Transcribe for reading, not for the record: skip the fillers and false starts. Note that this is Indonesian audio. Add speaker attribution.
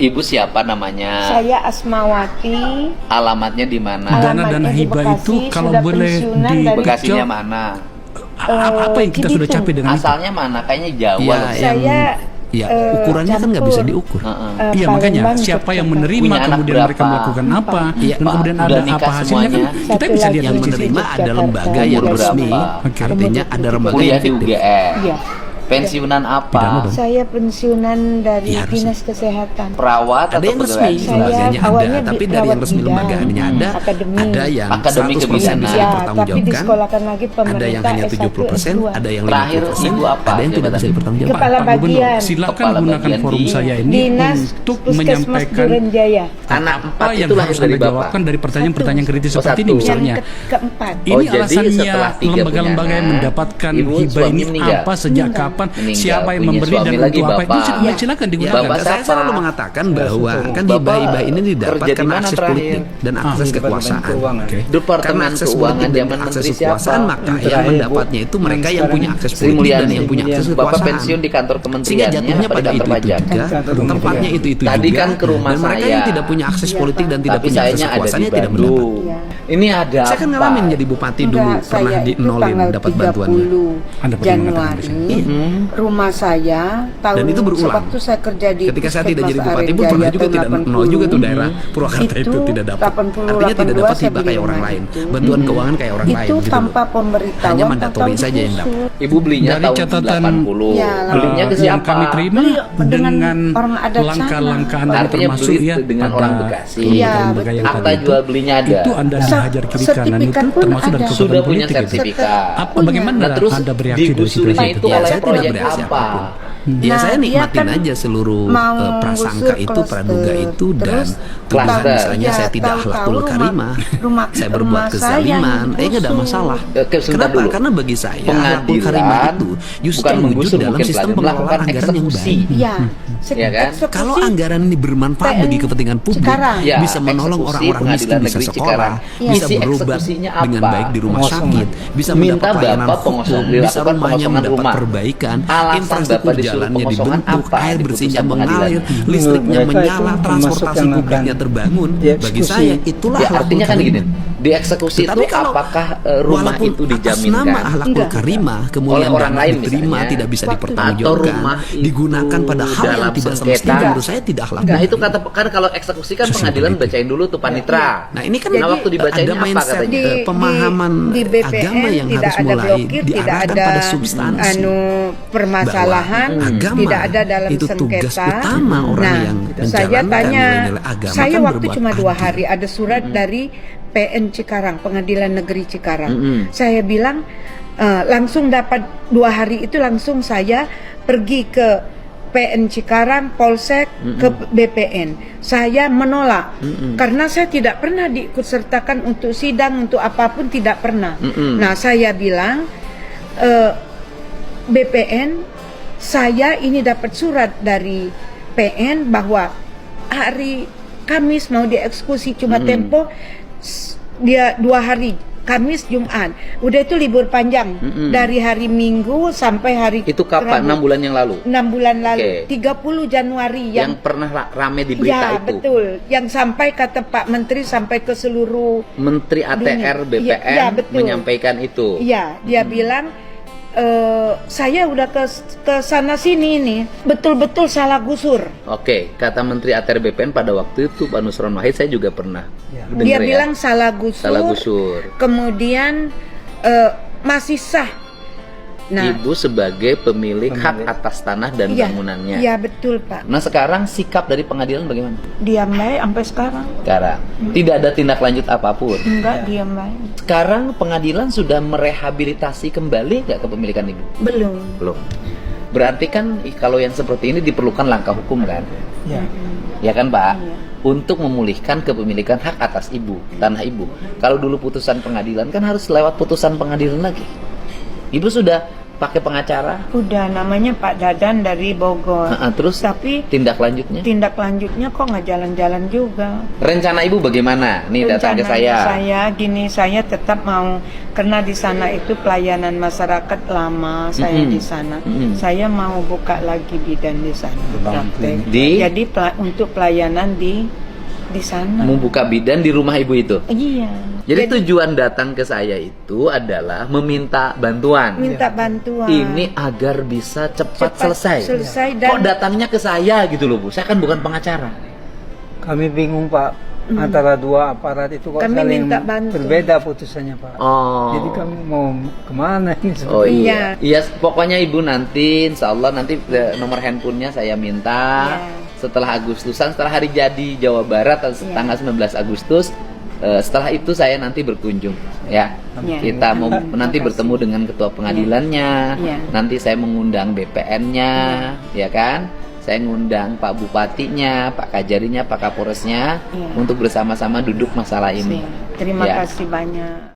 Speaker 1: Ibu siapa namanya?
Speaker 2: Saya Asmawati.
Speaker 1: Alamatnya di mana?
Speaker 3: Dana
Speaker 2: Alamatnya di
Speaker 3: hibah
Speaker 2: Bekasi,
Speaker 3: itu kalau
Speaker 2: sudah
Speaker 3: boleh
Speaker 2: pensiunan
Speaker 3: di
Speaker 2: dari-
Speaker 1: Bekasinya mana?
Speaker 3: apa yang kita sudah
Speaker 2: Cibitung.
Speaker 3: capai dengan itu?
Speaker 1: Asalnya mana? Kayaknya Jawa
Speaker 4: Iya,
Speaker 1: loh.
Speaker 2: Saya
Speaker 4: Ya, ukurannya kan nggak bisa diukur.
Speaker 1: Heeh.
Speaker 3: Iya, makanya
Speaker 2: Palembang,
Speaker 3: siapa yang
Speaker 2: Yogyakarta.
Speaker 3: menerima
Speaker 1: Punya anak
Speaker 3: kemudian mereka
Speaker 1: berapa?
Speaker 3: melakukan apa,
Speaker 4: Iya,
Speaker 3: dan kemudian
Speaker 1: Pak,
Speaker 3: ada
Speaker 1: udah nikah
Speaker 3: apa hasilnya kan
Speaker 1: semuanya?
Speaker 3: kita
Speaker 2: Satu
Speaker 3: bisa
Speaker 2: lagi
Speaker 3: lihat
Speaker 4: Yang
Speaker 3: di situ.
Speaker 4: menerima ada
Speaker 2: Jakarta.
Speaker 4: lembaga yang
Speaker 1: Umur
Speaker 4: resmi,
Speaker 1: berapa?
Speaker 3: Oke.
Speaker 4: artinya ada lembaga
Speaker 1: Kuliah
Speaker 4: yang
Speaker 1: di
Speaker 4: fiktif.
Speaker 1: UGM.
Speaker 2: Iya.
Speaker 1: Pensiunan
Speaker 3: Pidana
Speaker 1: apa?
Speaker 3: dong.
Speaker 2: Saya pensiunan dari
Speaker 4: Iya, harus.
Speaker 2: Dinas Kesehatan.
Speaker 1: Perawat
Speaker 4: Ada
Speaker 1: atau
Speaker 4: yang
Speaker 1: pegawai?
Speaker 4: resmi,
Speaker 2: Saya
Speaker 4: lembaganya
Speaker 2: awalnya
Speaker 4: ada, tapi dari
Speaker 2: perawat
Speaker 4: yang resmi
Speaker 2: bidang.
Speaker 4: lembaganya ada,
Speaker 2: Akademi.
Speaker 4: ada yang
Speaker 1: Akademi
Speaker 4: 100% bisa
Speaker 1: kebidanan.
Speaker 2: Ya, tapi
Speaker 4: dipertanggungjawabkan,
Speaker 2: disekolahkan lagi pemerintah
Speaker 4: ada yang hanya
Speaker 2: S1,
Speaker 4: 70%,
Speaker 2: S2.
Speaker 4: ada yang
Speaker 1: Terakhir
Speaker 4: 50%,
Speaker 1: Ibu apa
Speaker 4: ada yang tidak bisa
Speaker 1: jabatan?
Speaker 4: dipertanggungjawabkan.
Speaker 2: Kepala
Speaker 3: Pak Gubernur,
Speaker 2: bagian.
Speaker 3: silakan
Speaker 1: Kepala
Speaker 3: gunakan
Speaker 1: bagian
Speaker 3: forum
Speaker 1: di
Speaker 3: saya ini
Speaker 2: Dinas
Speaker 3: untuk
Speaker 2: Puskesmas
Speaker 3: menyampaikan
Speaker 2: Durenjaya.
Speaker 1: Anak
Speaker 3: apa
Speaker 1: empat
Speaker 3: yang
Speaker 1: itu lahir
Speaker 3: harus
Speaker 1: dari
Speaker 3: Anda
Speaker 1: Bapak.
Speaker 3: jawabkan dari pertanyaan-pertanyaan kritis
Speaker 1: Oh,
Speaker 3: seperti ini
Speaker 1: satu.
Speaker 3: misalnya.
Speaker 2: Yang keempat.
Speaker 1: Oh,
Speaker 3: Ini
Speaker 1: jadi
Speaker 3: alasannya
Speaker 1: setelah tiga
Speaker 3: lembaga-lembaga
Speaker 1: punya
Speaker 3: yang
Speaker 1: anak,
Speaker 3: mendapatkan
Speaker 1: ibu
Speaker 3: hibah
Speaker 1: suami
Speaker 3: ini
Speaker 1: meninggal.
Speaker 3: apa, sejak kapan,
Speaker 1: Meninggal,
Speaker 3: siapa yang
Speaker 1: punya
Speaker 3: memberi dan
Speaker 1: suami lagi,
Speaker 3: untuk apa itu
Speaker 1: Bapak.
Speaker 3: silakan
Speaker 4: Ya,
Speaker 3: digunakan.
Speaker 1: Bapak
Speaker 4: saya
Speaker 1: siapa?
Speaker 4: selalu mengatakan bahwa kan
Speaker 1: Bapak
Speaker 4: hibah-hibah ini didapat
Speaker 1: kerja di
Speaker 4: karena
Speaker 1: mana
Speaker 4: akses
Speaker 1: terakhir?
Speaker 4: politik dan akses kekuasaan.
Speaker 3: Oke.
Speaker 4: Karena
Speaker 1: Departemen
Speaker 4: akses
Speaker 1: Keuangan
Speaker 4: politik dan
Speaker 1: zaman
Speaker 4: akses
Speaker 1: Menteri
Speaker 4: kekuasaan,
Speaker 1: siapa?
Speaker 4: maka yang mendapatnya itu mereka yang punya akses
Speaker 1: Sri
Speaker 4: politik dan
Speaker 1: Mulyani.
Speaker 4: yang punya akses
Speaker 1: Bapak
Speaker 4: kekuasaan.
Speaker 1: pensiun di kantor
Speaker 4: Sehingga
Speaker 1: kementeriannya
Speaker 4: jatuhnya
Speaker 1: apa di
Speaker 4: pada
Speaker 1: kantor
Speaker 4: itu
Speaker 1: pajak?
Speaker 4: juga, tempatnya itu
Speaker 1: Tadi
Speaker 4: juga.
Speaker 1: kan ke rumah
Speaker 4: dan mereka
Speaker 1: saya.
Speaker 4: yang tidak punya akses politik dan tidak
Speaker 1: Tapi
Speaker 4: punya akses
Speaker 1: sayanya ada
Speaker 4: kekuasaannya
Speaker 1: di
Speaker 4: tidak mendapat.
Speaker 1: Bandung.
Speaker 2: Ya.
Speaker 1: Ini ada
Speaker 4: Saya kan
Speaker 1: apa?
Speaker 4: ngalamin jadi bupati dulu,
Speaker 2: Enggak,
Speaker 4: pernah
Speaker 2: saya
Speaker 4: di
Speaker 2: itu
Speaker 4: nolin
Speaker 2: tanggal
Speaker 4: dapat bantuannya.
Speaker 2: 30
Speaker 3: Anda pernah mengatakan
Speaker 2: Januari.
Speaker 3: di
Speaker 2: Rumah saya tahun
Speaker 4: Dan itu berulang.
Speaker 2: waktu saya kerja di
Speaker 4: Ketika saya tidak jadi
Speaker 2: Puskesmas
Speaker 4: bupati pun
Speaker 2: Arenjaya
Speaker 4: pernah juga
Speaker 2: tahun
Speaker 4: tidak nol
Speaker 2: 80.
Speaker 4: juga tuh daerah Purwakarta itu tidak dapat.
Speaker 2: 80,
Speaker 4: Artinya tidak
Speaker 2: 82
Speaker 4: dapat
Speaker 2: saya
Speaker 4: hibah
Speaker 2: beli
Speaker 4: kayak orang
Speaker 2: rumah
Speaker 4: lain.
Speaker 2: itu.
Speaker 4: Bantuan keuangan kayak orang lain
Speaker 2: Itu
Speaker 4: gitu
Speaker 2: tanpa
Speaker 4: loh.
Speaker 2: pemberitahuan
Speaker 4: Hanya
Speaker 2: atau
Speaker 4: mandatory saja yang
Speaker 2: disusul.
Speaker 4: dapat.
Speaker 1: Ibu belinya
Speaker 3: Dari
Speaker 1: tahun
Speaker 3: catatan
Speaker 1: 80.
Speaker 2: Ya,
Speaker 1: Belinya ke
Speaker 3: yang
Speaker 1: siapa?
Speaker 3: kami terima
Speaker 2: Beli dengan
Speaker 3: dengan
Speaker 2: orang adat
Speaker 3: langkah-langkah
Speaker 2: sana.
Speaker 3: Anda
Speaker 1: Artinya
Speaker 3: termasuk
Speaker 1: beli
Speaker 3: ya
Speaker 1: dengan
Speaker 3: pada
Speaker 1: orang Bekasi.
Speaker 2: Iya,
Speaker 3: lembaga yang
Speaker 1: Akta
Speaker 3: tadi itu,
Speaker 1: jual belinya ada.
Speaker 3: itu Anda dihajar kiri kanan itu
Speaker 2: Sertifikat pun
Speaker 3: termasuk dari
Speaker 2: ada.
Speaker 3: kekuatan
Speaker 1: Sudah punya
Speaker 3: politik itu.
Speaker 1: sertifikat.
Speaker 3: Apa
Speaker 2: Punya.
Speaker 3: bagaimana
Speaker 1: Nah, terus
Speaker 3: Anda bereaksi dari
Speaker 1: digusurinya
Speaker 3: situasi
Speaker 1: itu
Speaker 4: Ya,
Speaker 1: oleh
Speaker 4: saya tidak
Speaker 1: proyek
Speaker 4: bereaksi
Speaker 1: apa?
Speaker 4: apapun. Ya
Speaker 2: Nah,
Speaker 4: saya
Speaker 2: dia
Speaker 4: nikmatin
Speaker 2: kan
Speaker 4: aja seluruh
Speaker 2: mau
Speaker 4: prasangka
Speaker 2: ngusir
Speaker 4: itu, praduga
Speaker 2: klaster.
Speaker 4: itu dan
Speaker 2: Terus
Speaker 4: tuduhan
Speaker 1: klaster.
Speaker 4: misalnya
Speaker 2: Ya,
Speaker 4: saya tidak
Speaker 2: tahu-tahu
Speaker 4: akhlakul karimah,
Speaker 2: rumah
Speaker 4: saya berbuat
Speaker 2: saya
Speaker 4: kezaliman,
Speaker 2: yang
Speaker 4: nggak ada
Speaker 2: digusur.
Speaker 4: masalah.
Speaker 1: Oke, sebentar
Speaker 4: Kenapa?
Speaker 1: dulu.
Speaker 4: Karena bagi saya akhlakul karimah
Speaker 1: Pengadilan
Speaker 4: itu justru
Speaker 1: bukan
Speaker 4: wujud
Speaker 1: menggusur,
Speaker 4: dalam
Speaker 1: mungkin
Speaker 4: sistem
Speaker 1: pelaku,
Speaker 4: pengelolaan
Speaker 1: melakukan
Speaker 4: anggaran yang
Speaker 1: eksekusi.
Speaker 4: baik.
Speaker 2: Iya.
Speaker 1: Iya kan?
Speaker 2: Eksekusi
Speaker 4: Kalau anggaran ini bermanfaat
Speaker 2: PN
Speaker 4: bagi kepentingan publik,
Speaker 2: Cikarang.
Speaker 1: Ya,
Speaker 4: bisa menolong
Speaker 1: eksekusi
Speaker 4: orang-orang miskin
Speaker 1: Pengadilan
Speaker 4: bisa
Speaker 1: Negeri
Speaker 4: sekolah,
Speaker 1: Cikarang.
Speaker 4: bisa
Speaker 1: Isi
Speaker 4: berobat
Speaker 1: eksekusinya
Speaker 4: dengan
Speaker 1: apa?
Speaker 4: baik di rumah sakit, bisa
Speaker 1: Minta
Speaker 4: mendapat pelayanan
Speaker 1: Bapak
Speaker 4: hukum,
Speaker 1: pengosongan,
Speaker 4: bisa
Speaker 1: dilakukan
Speaker 4: rumahnya
Speaker 1: pengosongan
Speaker 4: mendapat
Speaker 1: rumah.
Speaker 4: perbaikan,
Speaker 1: Alasan
Speaker 4: infrastruktur
Speaker 1: Bapak disuruh
Speaker 4: jalannya
Speaker 1: pengosongan
Speaker 4: dibentuk,
Speaker 1: apa
Speaker 4: air
Speaker 1: di
Speaker 4: bersihnya
Speaker 1: putusan
Speaker 4: mengalir,
Speaker 1: pengadilan?
Speaker 4: listriknya
Speaker 5: Menurut mereka
Speaker 4: menyala,
Speaker 5: itu
Speaker 4: transportasi
Speaker 5: termasuk yang
Speaker 4: publiknya
Speaker 5: akan
Speaker 4: terbangun. Bagi
Speaker 5: dieksekusi.
Speaker 4: saya itulah
Speaker 1: Ya
Speaker 4: akhlakul
Speaker 1: artinya kan gini,
Speaker 4: karimah.
Speaker 1: dieksekusi itu
Speaker 4: Tetapi kalau
Speaker 1: apakah rumah
Speaker 4: walaupun
Speaker 1: itu
Speaker 4: atas nama
Speaker 1: dijaminkan?
Speaker 4: akhlakul
Speaker 2: Enggak.
Speaker 4: karimah
Speaker 1: Oleh
Speaker 4: kemudian
Speaker 1: orang
Speaker 4: dana
Speaker 1: lain
Speaker 4: diterima
Speaker 1: misalnya.
Speaker 4: tidak bisa
Speaker 2: Waktu-
Speaker 1: Atau
Speaker 4: dipertanggungjawabkan,
Speaker 1: rumah itu
Speaker 4: digunakan pada hal yang
Speaker 1: dalam
Speaker 4: tidak
Speaker 1: sengketa.
Speaker 4: semestinya, menurut saya tidak akhlak.
Speaker 1: Nah itu kata kan kalau eksekusi kan pengadilan bacain dulu tuh panitra.
Speaker 4: Nah ini kan
Speaker 1: Nah waktu dibacainnya
Speaker 4: ada
Speaker 1: apa
Speaker 4: mindset
Speaker 1: katanya?
Speaker 4: pemahaman
Speaker 2: di BPN
Speaker 4: agama yang
Speaker 2: tidak
Speaker 4: harus
Speaker 2: ada
Speaker 4: mulai
Speaker 2: blokir, tidak
Speaker 4: diarahkan
Speaker 2: ada
Speaker 4: pada substansi.
Speaker 2: permasalahan,
Speaker 4: Bahwa agama
Speaker 2: tidak ada dalam
Speaker 4: itu tugas
Speaker 2: sengketa.
Speaker 4: utama orang
Speaker 2: Nah,
Speaker 4: yang
Speaker 2: saya
Speaker 4: menjalankan
Speaker 2: tanya,
Speaker 4: nilai-nilai agama
Speaker 2: saya
Speaker 4: kan
Speaker 2: waktu
Speaker 4: berbuat
Speaker 2: cuma 2
Speaker 4: adil.
Speaker 2: hari ada surat dari PN Cikarang, Pengadilan Negeri Cikarang.
Speaker 1: Mm-mm.
Speaker 2: Saya bilang langsung dapat 2 hari itu langsung saya pergi ke PN Cikarang, Polsek, ke BPN. Saya menolak karena saya tidak pernah diikutsertakan untuk sidang, untuk apapun tidak pernah. Nah, saya bilang BPN, saya ini dapat surat dari PN bahwa hari Kamis mau dieksekusi, cuma tempo dia 2 hari, Kamis Jumat. Udah itu libur panjang dari hari Minggu sampai hari
Speaker 1: Itu kapan? 6 bulan yang lalu?
Speaker 2: 6 bulan lalu.
Speaker 1: Oke.
Speaker 2: 30 Januari
Speaker 1: Yang pernah rame di berita
Speaker 2: ya,
Speaker 1: itu.
Speaker 2: betul. Yang sampai kata Pak Menteri sampai ke seluruh
Speaker 1: Menteri ATR
Speaker 2: dunia.
Speaker 1: BPN
Speaker 2: Ya, betul.
Speaker 1: menyampaikan itu.
Speaker 2: Iya, dia bilang saya udah ke sana sini ini betul-betul salah gusur.
Speaker 1: Oke, kata Menteri ATR BPN pada waktu itu Pak Nusron Wahid saya juga pernah dengar
Speaker 2: Dia
Speaker 1: ya.
Speaker 2: bilang salah gusur.
Speaker 1: Salah gusur.
Speaker 2: Kemudian masih sah. Nah,
Speaker 1: Ibu sebagai pemilik hak atas tanah dan
Speaker 2: iya,
Speaker 1: bangunannya.
Speaker 2: iya betul Pak.
Speaker 1: Nah sekarang sikap dari pengadilan bagaimana?
Speaker 2: Diam baik sampai sekarang.
Speaker 1: Sekarang tidak ada tindak lanjut apapun.
Speaker 2: Enggak, diam baik.
Speaker 1: Sekarang pengadilan sudah merehabilitasi kembali nggak kepemilikan ibu?
Speaker 2: Belum.
Speaker 1: Belum. Berarti kan kalau yang seperti ini diperlukan langkah hukum kan?
Speaker 5: Ya.
Speaker 1: Ya kan Pak?
Speaker 2: Iya.
Speaker 1: Untuk memulihkan kepemilikan hak atas ibu, tanah ibu. Kalau dulu putusan pengadilan kan harus lewat putusan pengadilan lagi. Ibu sudah pakai pengacara?
Speaker 2: Udah, namanya Pak Dadan dari Bogor.
Speaker 1: Terus
Speaker 2: Tapi
Speaker 1: tindak lanjutnya?
Speaker 2: tindak lanjutnya kok nggak jalan-jalan juga.
Speaker 1: Rencana ibu bagaimana? Nih datang ke
Speaker 2: Rencananya saya tetap mau, karena di sana itu pelayanan masyarakat lama saya di sana. Saya mau buka lagi bidan di sana, praktek. Jadi untuk pelayanan di sana.
Speaker 1: Mau buka bidan di rumah ibu itu?
Speaker 2: Iya.
Speaker 1: Jadi tujuan datang ke saya itu adalah meminta bantuan.
Speaker 2: Minta bantuan.
Speaker 1: Ini agar bisa cepat selesai.
Speaker 2: Dan
Speaker 1: Kok datangnya ke saya gitu loh Bu? Saya kan bukan pengacara.
Speaker 5: Kami bingung Pak, antara dua aparat itu kok
Speaker 2: Kami
Speaker 5: saling
Speaker 2: minta bantu.
Speaker 5: berbeda putusannya Pak.
Speaker 1: Oh.
Speaker 5: Jadi kami mau kemana ini
Speaker 1: Oh
Speaker 5: sebenarnya?
Speaker 1: iya. Iya, pokoknya ibu nanti insya Allah nanti nomor handphonenya saya minta. Setelah Agustusan, setelah hari jadi Jawa Barat tanggal 19 Agustus. Setelah itu saya nanti berkunjung ya. Kita mau nanti bertemu dengan ketua pengadilannya. Nanti saya mengundang BPN-nya, ya kan? Saya ngundang Pak Bupatinya, Pak Kajarinya, Pak Kapolresnya untuk bersama-sama duduk masalah ini.
Speaker 2: Terima kasih banyak.